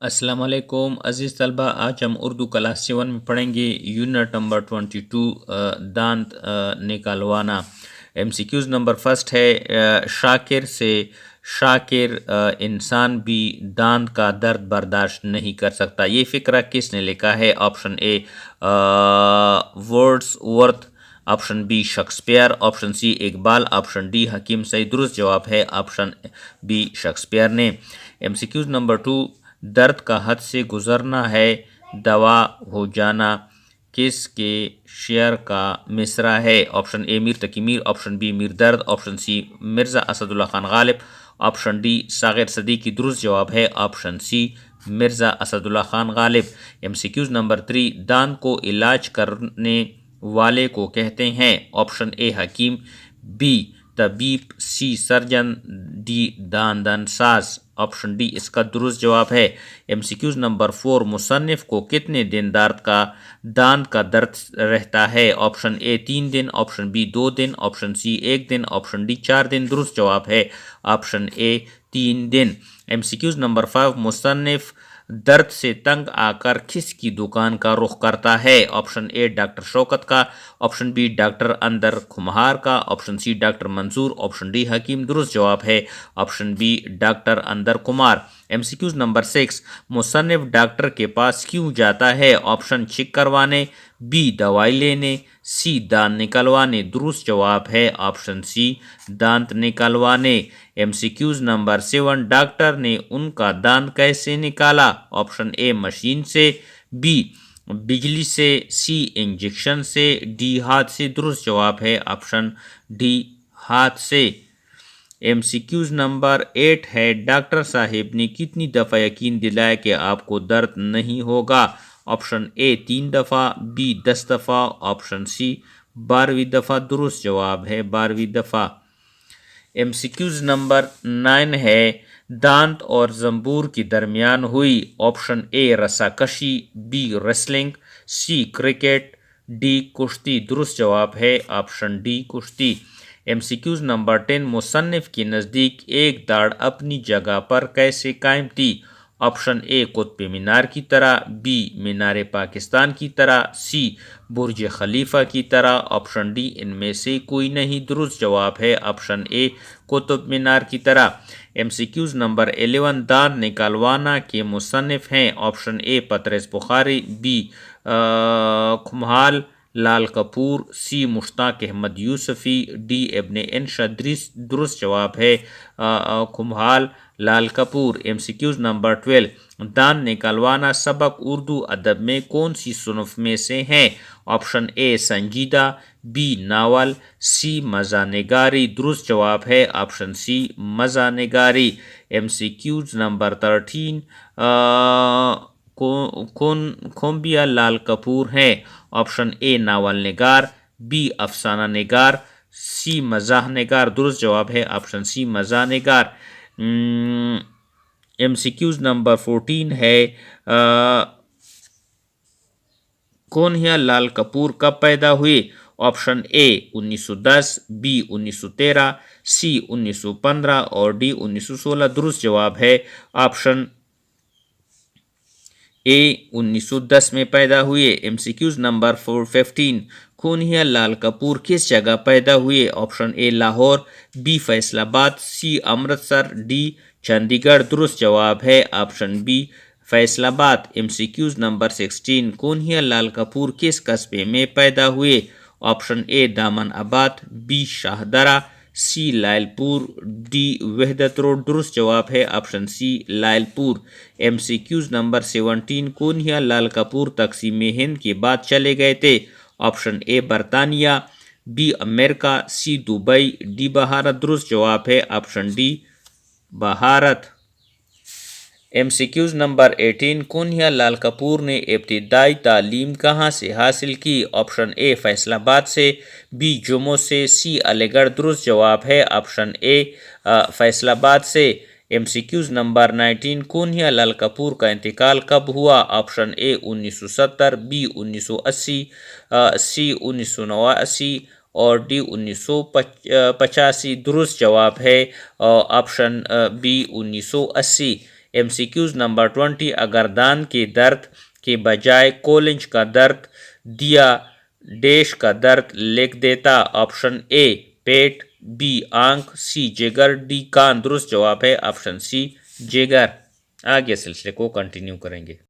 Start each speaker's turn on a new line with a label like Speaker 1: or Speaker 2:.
Speaker 1: अस्सलाम वालेकुम अज़ीज़ तलबा। आज हम उर्दू क्लास 7 में पढ़ेंगे यूनिट नंबर 22 दांत निकालवाना। MCQs नंबर फर्स्ट है शाकिर से। शाकिर इंसान भी दांत का दर्द बर्दाश्त नहीं कर सकता। ये फ़िक्रा किसने लिखा है? Option A Wordsworth, option B Shakespeare, option C Iqbal, option D Hakim Saeed. दुरुस्त जवाब है ऑप्शन बी शेक्सपियर ने। MCQs नंबर 2, दर्द का हद से गुजरना है दवा हो जाना किसके शेर का मिसरा है? Option A Mir Taqi Mir, option B Mir Dard, option C Mirza Asadullah Khan Ghalib, option D Saghir Siddiqui. दुरुस्त जवाब है option C Mirza Asadullah Khan Ghalib. MCQs नंबर 3, दांत को इलाज करने वाले को कहते हैं? ऑप्शन ए हकीम, बी तबीब, सी सर्जन, डी दांदन साज। ऑप्शन डी इसका दुरुस्त जवाब है। MCQs नंबर 4, मुसन्निफ को कितने दिन दांत का दर्द रहता है? ऑप्शन ए 3 दिन, ऑप्शन बी 2 दिन, ऑप्शन सी 1 दिन, ऑप्शन डी 4 दिन। दुरुस्त जवाब है ऑप्शन ए 3 दिन। MCQs नंबर 5, मुसन्निफ दर्द से तंग आकर किसकी दुकान का रुख करता है? ऑप्शन ए डॉक्टर शौकत का, ऑप्शन बी डॉक्टर अंदर खुमहार का, option C doctor Mansoor, option D हकीम। दुरुस्त जवाब है ऑप्शन बी डॉक्टर अंदर कुमार। MCQs नंबर 6, मुसन्निफ डॉक्टर के पास क्यों जाता है? ऑप्शन चेक करवाने, बी दवाई लेने, सी दांत निकलवाने। दुरुस्त जवाब है ऑप्शन सी दांत निकलवाने। MCQs नंबर 7, डॉक्टर ने उनका दांत कैसे निकाला? ऑप्शन ए मशीन से, बी बिजली से, सी इंजेक्शन से, डी हाथ से। दुरुस्त जवाब है ऑप्शन डी हाथ से। MCQs नंबर 8 है, डॉक्टर साहिब ने कितनी दफ़ा यकीन दिलाया कि आपको दर्द नहीं होगा? ऑप्शन ए 3 दफ़ा, बी 10 दफ़ा, ऑप्शन सी 12वीं दफ़ा। दुरुस्त जवाब है 12वीं दफ़ा। MCQs नंबर 9 है, दांत और जंबूर के दरमियान हुई? ऑप्शन ए रस्साकशी, B wrestling, C cricket, D कुश्ती। दुरुस्त जवाब है ऑप्शन डी कुश्ती। MCQs नंबर 10, मुसन्निफ के नज़दीक एक दाढ़ अपनी जगह पर कैसे कायम थी? ऑप्शन ए कुतुब मीनार की तरह, बी मीनार पाकिस्तान की तरह, सी बुर्ज खलीफा की तरह, ऑप्शन डी इनमें से कोई नहीं। दुरुस्त जवाब है ऑप्शन ए कुतुब मीनार की तरह। MCQs नंबर 11, दांत निकालवाना के मुसन्निफ हैं? ऑप्शन ए पतरस बुखारी, बी खुमहाल लाल कपूर, सी मुश्ताक अहमद यूसुफी, डी इब्ने इंशा। दुरुस्त जवाब है खुमहाल लाल कपूर। MCQs नंबर 12, दांत निकालवाना सबक उर्दू अदब में कौन सी सुनफ में से हैं? ऑप्शन ए संजीदा, बी नावल, सी मज़ा निगारी। दुरुस्त जवाब है ऑप्शन सी मज़ा निगारी। MCQs नंबर 13, कौन खोम्बिया लाल कपूर हैं? ऑप्शन ए नावल निगार, बी अफसाना निगार, सी मज़ाह निगार। दुरुस्त जवाब है ऑप्शन सी मज़ाह निगार। MCQs नंबर 14 है, कोन्हिया लाल कपूर कब पैदा हुए? ऑप्शन ए 1910, बी 1913, सी 1915 और डी 1916। दुरुस्त जवाब है ऑप्शन ए 1910 में पैदा हुए। MCQs नंबर 15, कोन्हिया लाल कपूर किस जगह पैदा हुए? Option A Lahore, B Faisalabad, C Amritsar, D Chandigarh. दुरुस्त जवाब है option B Faisalabad. MCQs number 16, Kanhaiya Lal Kapoor किस कस्बे में पैदा हुए? Option A Daman Abad, B Shahdara, C Lyallpur, D Wahdat road. दुरुस्त जवाब है option C Lyallpur. MCQs number 17, Kanhaiya Lal Kapoor तकसीम हिंद के बाद चले गए थे? ऑप्शन ए बरतानिया, बी अमेरिका, सी दुबई, डी भारत। दुरुस्त जवाब है option D Bharat. MCQs number 18, कोन्हिया Lal Kapoor ने इब्तिदाई तालीम कहाँ से हासिल की? ऑप्शन ए फैसलाबाद से, बी जम्मू से, सी अलीगढ़। दुरुस्त जवाब है ऑप्शन ए फैसलाबाद से। MCQs नंबर 19, कोन्हिया लाल कपूर का इंतकाल कब हुआ? ऑप्शन ए 1970, बी 1980, सी 1989 और डी 1985। दुरुस्त जवाब है ऑप्शन बी 1980। MCQs نمبر 20 اگر دانت کے درد کے بجائے کولنج کا درد دیا ڈیش کا درد لکھ دیتا. آپشن اے پیٹ، بی آنکھ، سی جگر، ڈی کان. درست جواب ہے آپشن سی جگر. آگے سلسلے کو کنٹینیو کریں گے.